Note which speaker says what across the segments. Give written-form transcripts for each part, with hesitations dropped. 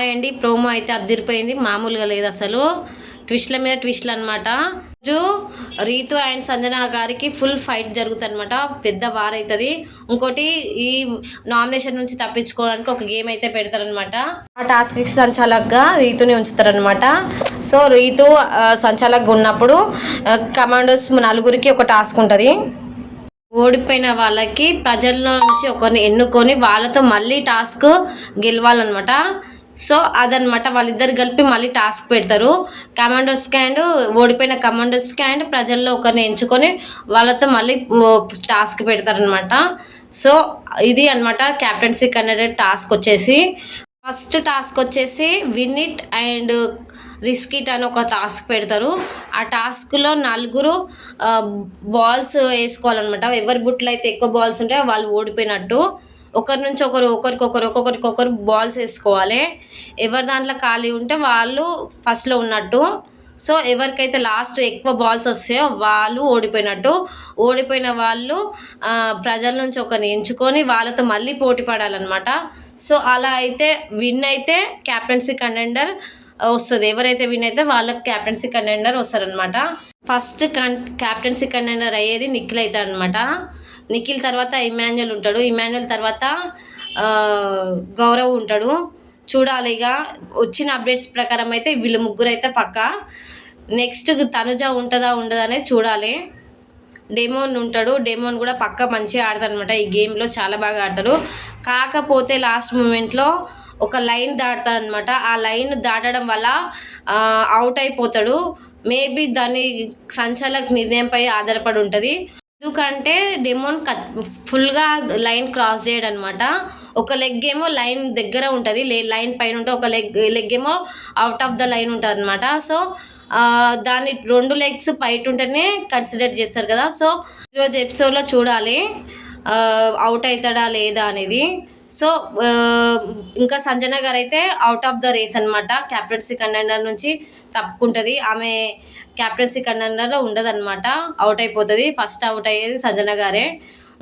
Speaker 1: Hi అండి. Promo అయితే అదిరిపోయింది, మామూలుగా లేదు అసలు. ట్విస్ట్ల మీద ట్విస్ట్లు అనమాట. రోజు రీతు అండ్ సంజన గారికి ఫుల్ ఫైట్ జరుగుతుంది అనమాట. పెద్ద వార్ అవుతుంది. ఇంకోటి ఈ నామినేషన్ నుంచి తప్పించుకోవడానికి ఒక గేమ్ అయితే పెడతారనమాట. ఆ టాస్క్ సంచాలకుగా రీతుని ఉంచుతారనమాట. సో రీతు సంచాలకుగా ఉన్నప్పుడు కమాండోస్ నలుగురికి ఒక టాస్క్ ఉంటుంది. ఓడిపోయిన వాళ్ళకి ప్రజల్లో నుంచి ఒకరిని ఎన్నుకొని వాళ్ళతో మళ్ళీ టాస్క్ గెలవాలన్నమాట. సో అదనమాట, వాళ్ళిద్దరు కలిపి మళ్ళీ టాస్క్ పెడతారు. కమాండోస్కి అండ్ ఓడిపోయిన కమాండోస్కి అండ్ ప్రజల్లో ఒకరిని ఎంచుకొని వాళ్ళతో మళ్ళీ టాస్క్ పెడతారనమాట. సో ఇది అనమాట క్యాప్టెన్సీ కన్నడ టాస్క్ వచ్చేసి. ఫస్ట్ టాస్క్ వచ్చేసి win it and risk it అని ఒక టాస్క్ పెడతారు. ఆ టాస్క్లో నలుగురు బాల్స్ వేసుకోవాలన్నమాట. ఎవరి బుట్లో అయితే ఎక్కువ బాల్స్ ఉంటాయో వాళ్ళు ఓడిపోయినట్టు. ఒకరి నుంచి ఒక్కొక్కరికొకరు బాల్స్ వేసుకోవాలి. ఎవరి దాంట్లో ఖాళీ ఉంటే వాళ్ళు ఫస్ట్లో ఉన్నట్టు. సో ఎవరికైతే లాస్ట్ ఎక్కువ బాల్స్ వస్తాయో వాళ్ళు ఓడిపోయినట్టు. ఓడిపోయిన వాళ్ళు ప్రజల నుంచి ఒకరిని ఎంచుకొని వాళ్ళతో మళ్ళీ పోటీ పడాలన్నమాట. సో అలా అయితే విన్ అయితే క్యాప్టెన్సీ కంటెండర్ వస్తుంది. ఎవరైతే విన్ అయితే వాళ్ళకి క్యాప్టెన్సీ కంటెండర్ వస్తారనమాట. ఫస్ట్ క్యాప్టెన్సీ కంటెండర్ అయ్యేది నిఖిల్ అవుతాడు అనమాట. నిఖిల్ తర్వాత ఇమాన్యుల్ ఉంటాడు. ఇమాన్యుల్ తర్వాత గౌరవ్ ఉంటాడు. చూడాలి ఇక వచ్చిన అప్డేట్స్ ప్రకారం అయితే వీళ్ళు ముగ్గురు అయితే పక్కా. నెక్స్ట్ తనుజ ఉంటుందా ఉండదా అనేది చూడాలి. డెమోన్ ఉంటాడు. డెమోన్ కూడా పక్కా మంచిగా ఆడతాడు అనమాట. ఈ గేమ్లో చాలా బాగా ఆడతాడు. కాకపోతే లాస్ట్ మూమెంట్లో ఒక లైన్ దాడతాడనమాట. ఆ లైన్ దాటడం వల్ల అవుట్ అయిపోతాడు. మేబీ దాని సంచాలక నిర్ణయంపై ఆధారపడి ఉంటుంది. ఎందుకంటే డెమోన్ ఫుల్గా లైన్ క్రాస్ చేయడం అనమాట. ఒక లెగ్ ఏమో లైన్ దగ్గర ఉంటుంది, లైన్ పైన ఉంటే ఒక లెగ్ ఏమో అవుట్ ఆఫ్ ద లైన్ ఉంటుంది అనమాట. సో దాని 2 లెగ్స్ బయట ఉంటేనే కన్సిడర్ చేస్తారు కదా. సో ఈరోజు ఎపిసోడ్లో చూడాలి అవుట్ అవుతాడా లేదా అనేది. సో ఇంకా సంజన గారు అయితే అవుట్ ఆఫ్ ద రేస్ అనమాట. క్యాప్టెన్సీ కంటెండర్ నుంచి తప్పుకుంటుంది. ఆమె క్యాప్టెన్సీ కంటెండర్లో ఉండదన్నమాట, అవుట్ అయిపోతుంది. ఫస్ట్ అవుట్ అయ్యేది సంజన గారే.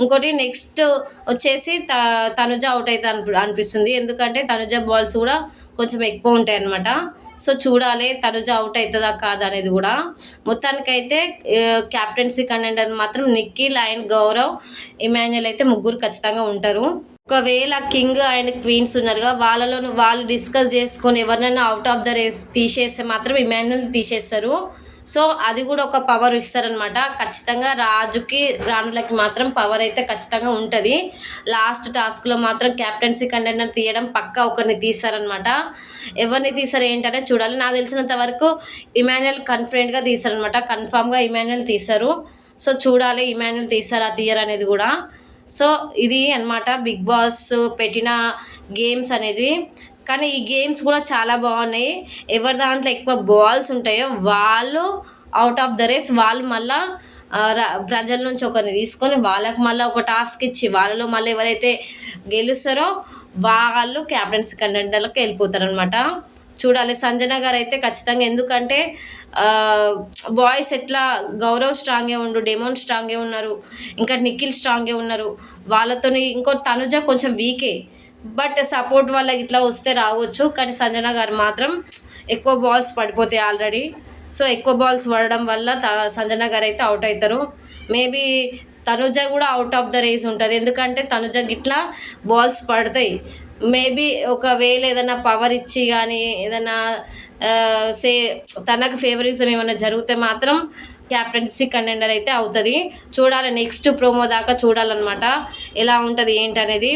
Speaker 1: ఇంకోటి నెక్స్ట్ వచ్చేసి తనుజ అవుట్ అవుతుంది అనిపిస్తుంది. ఎందుకంటే తనుజ బాల్స్ కూడా కొంచెం ఎక్కువ ఉంటాయి అన్నమాట. సో చూడాలి తనుజ అవుట్ అవుతుందా కాదా అనేది కూడా. మొత్తానికైతే క్యాప్టెన్సీ కంటెండర్ మాత్రం నిఖిల్ అండ్ గౌరవ్ ఇమాన్యుల్ అయితే ముగ్గురు ఖచ్చితంగా ఉంటారు. ఒకవేళ కింగ్ అండ్ క్వీన్స్ ఉన్నారుగా, వాళ్ళు డిస్కస్ చేసుకొని ఎవరినైనా అవుట్ ఆఫ్ ద రేస్ తీసేస్తే మాత్రం ఇమాన్యుల్ తీసేస్తారు. సో అది కూడా ఒక పవర్ ఇస్తారనమాట. ఖచ్చితంగా రాజుకి రాణులకి మాత్రం పవర్ అయితే ఖచ్చితంగా ఉంటుంది. లాస్ట్ టాస్క్లో మాత్రం క్యాప్టెన్సీ కంటెండర్ తీయడం పక్కా ఒకరిని తీస్తారనమాట. ఎవరిని తీస్తారు ఏంటనే చూడాలి. నాకు తెలిసినంత వరకు ఇమాన్యుల్ కాన్ఫిడెంట్గా తీస్తారనమాట. కన్ఫామ్గా ఇమాన్యుల్ తీస్తారు. సో చూడాలి ఇమాన్యుల్ తీస్తారా తీయరు అనేది కూడా. సో ఇది అనమాట బిగ్ బాస్ పెట్టిన గేమ్స్ అనేది. కానీ ఈ గేమ్స్ కూడా చాలా బాగున్నాయి. ఎవరి దాంట్లో ఎక్కువ బాల్స్ ఉంటాయో వాళ్ళు అవుట్ ఆఫ్ ద రేస్. వాళ్ళు మళ్ళీ ప్రజల నుంచి ఒకరిని తీసుకొని వాళ్ళకి మళ్ళీ ఒక టాస్క్ ఇచ్చి వాళ్ళలో మళ్ళీ ఎవరైతే గెలుస్తారో వాళ్ళు క్యాప్టెన్సీ కంటెండర్లకు వెళ్ళిపోతారనమాట. చూడాలి. సంజన గారు అయితే ఖచ్చితంగా, ఎందుకంటే బాయ్స్ ఎట్లా గౌరవ్ స్ట్రాంగే ఉండు, డెమోన్ స్ట్రాంగే ఉన్నారు, ఇంకా నిఖిల్ స్ట్రాంగే ఉన్నారు. వాళ్ళతో ఇంకో తనుజ కొంచెం వీకే, బట్ సపోర్ట్ వల్ల ఇట్లా వస్తే రావచ్చు. కానీ సంజన గారు మాత్రం ఎక్కువ బాల్స్ పడిపోతాయి ఆల్రెడీ. సో ఎక్కువ బాల్స్ పడడం వల్ల సంజన గారు అయితే అవుట్ అవుతారు. మేబీ తనుజ కూడా అవుట్ ఆఫ్ ద రేస్ ఉంటుంది. ఎందుకంటే తనుజ గిట్లా బాల్స్ పడతాయి. మేబీ ఒకవేళ ఏదైనా పవర్ ఇచ్చి కానీ ఏదైనా తనకు ఫేవరిజం ఏమైనా జరిగితే మాత్రం క్యాప్టెన్సీ కంటెండర్ అయితే అవుతుంది. చూడాలి, నెక్స్ట్ ప్రోమో దాకా చూడాలన్నమాట ఎలా ఉంటుంది ఏంటనేది.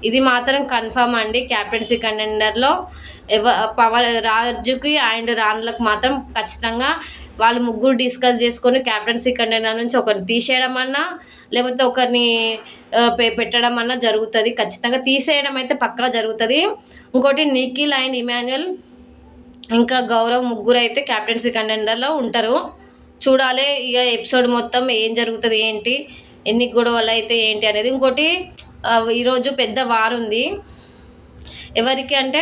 Speaker 1: ఇది మాత్రం కన్ఫర్మ్ అండి. క్యాప్టెన్సీ కంటెండర్లో పవర్ రాజుకి అండ్ రాణులకు మాత్రం ఖచ్చితంగా వాళ్ళు ముగ్గురు డిస్కస్ చేసుకొని క్యాప్టెన్సీ కంటెండర్ నుంచి ఒకరిని తీసేయడం అన్నా లేకపోతే ఒకరిని పెట్టడం అన్నా జరుగుతుంది. ఖచ్చితంగా తీసేయడం అయితే పక్కా జరుగుతుంది. ఇంకోటి నిఖిల్ అండ్ ఇమాన్యుల్ ఇంకా గౌరవ్ ముగ్గురు అయితే క్యాప్టెన్సీ కంటెండర్లో ఉంటారు. చూడాలి ఇక ఎపిసోడ్ మొత్తం ఏం జరుగుతుంది ఏంటి, ఎన్ని గొడవలు అయితే ఏంటి అనేది. ఇంకోటి ఈరోజు పెద్ద వార్ ఉంది. ఎవరికి అంటే